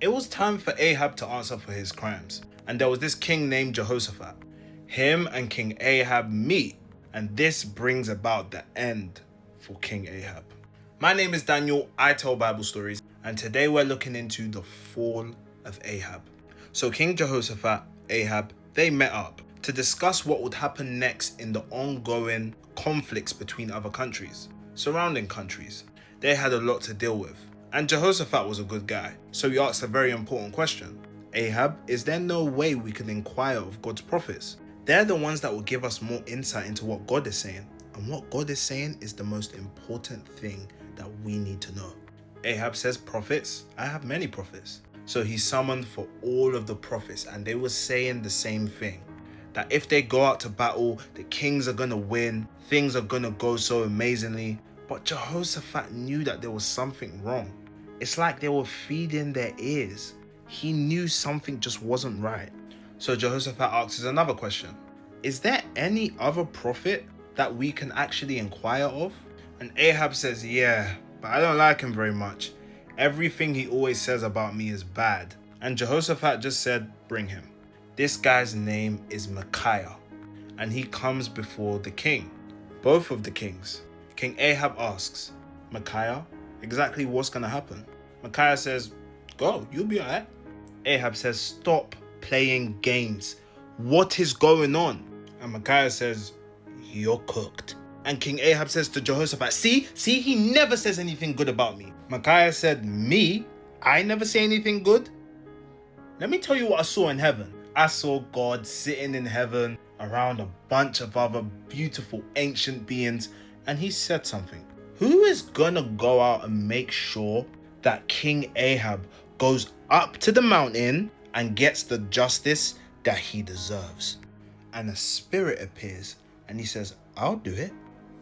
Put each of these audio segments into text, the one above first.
It was time for Ahab to answer for his crimes, and there was this king named Jehoshaphat. Him and King Ahab meet, and this brings about the end for King Ahab. My name is Daniel, I tell Bible stories, and today we're looking into the fall of Ahab. So King Jehoshaphat, Ahab, they met up to discuss what would happen next in the ongoing conflicts between other countries, surrounding countries. They had a lot to deal with. And Jehoshaphat was a good guy, so he asked a very important question. Ahab, is there no way we can inquire of God's prophets? They're the ones that will give us more insight into what God is saying. And what God is saying is the most important thing that we need to know. Ahab says, prophets? I have many prophets. So he summoned for all of the prophets, and they were saying the same thing. That if they go out to battle, the kings are going to win, things are going to go so amazingly. But Jehoshaphat knew that there was something wrong. It's like they were feeding their ears. He knew something just wasn't right. So Jehoshaphat asks another question. Is there any other prophet that we can actually inquire of? And Ahab says, yeah, but I don't like him very much. Everything he always says about me is bad. And Jehoshaphat just said, bring him. This guy's name is Micaiah, and he comes before the king, both of the kings. King Ahab asks, Micaiah, exactly what's going to happen? Micaiah says, go, you'll be alright. Ahab says, stop playing games. What is going on? And Micaiah says, you're cooked. And King Ahab says to Jehoshaphat, see, he never says anything good about me. Micaiah said, me? I never say anything good? Let me tell you what I saw in heaven. I saw God sitting in heaven around a bunch of other beautiful ancient beings, and he said something. Who is gonna go out and make sure that King Ahab goes up to the mountain and gets the justice that he deserves? And a spirit appears and he says, I'll do it.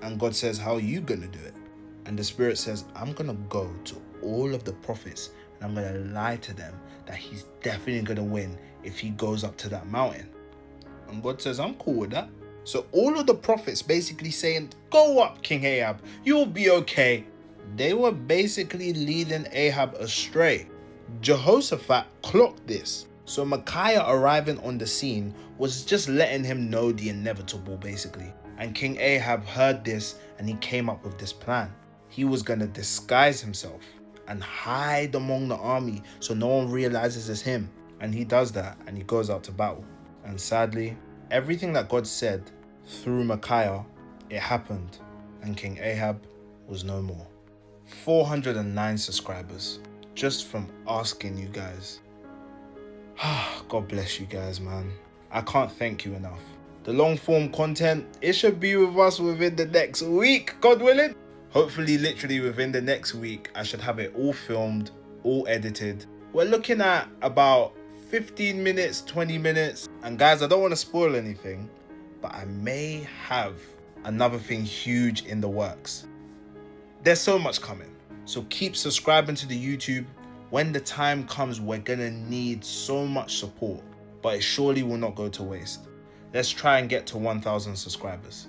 And God says, how are you gonna do it? And the spirit says, I'm gonna go to all of the prophets and I'm gonna lie to them that he's definitely gonna win if he goes up to that mountain. And God says, I'm cool with that. So all of the prophets basically saying, go up, King Ahab, you'll be okay. They were basically leading Ahab astray. Jehoshaphat clocked this. So Micaiah arriving on the scene was just letting him know the inevitable basically. And King Ahab heard this and he came up with this plan. He was going to disguise himself and hide among the army so no one realizes it's him. And he does that and he goes out to battle. And sadly, everything that God said through Micaiah, it happened, and King Ahab was no more. 409 subscribers just from asking you guys. God bless you guys, man. I can't thank you enough. The long form content, it should be with us within the next week, God willing. Hopefully, literally within the next week, I should have it all filmed, all edited. We're looking at about 15 minutes, 20 minutes. And guys, I don't want to spoil anything, but I may have another thing huge in the works. There's so much coming. So keep subscribing to the YouTube. When the time comes, we're gonna need so much support, but it surely will not go to waste. Let's try and get to 1,000 subscribers.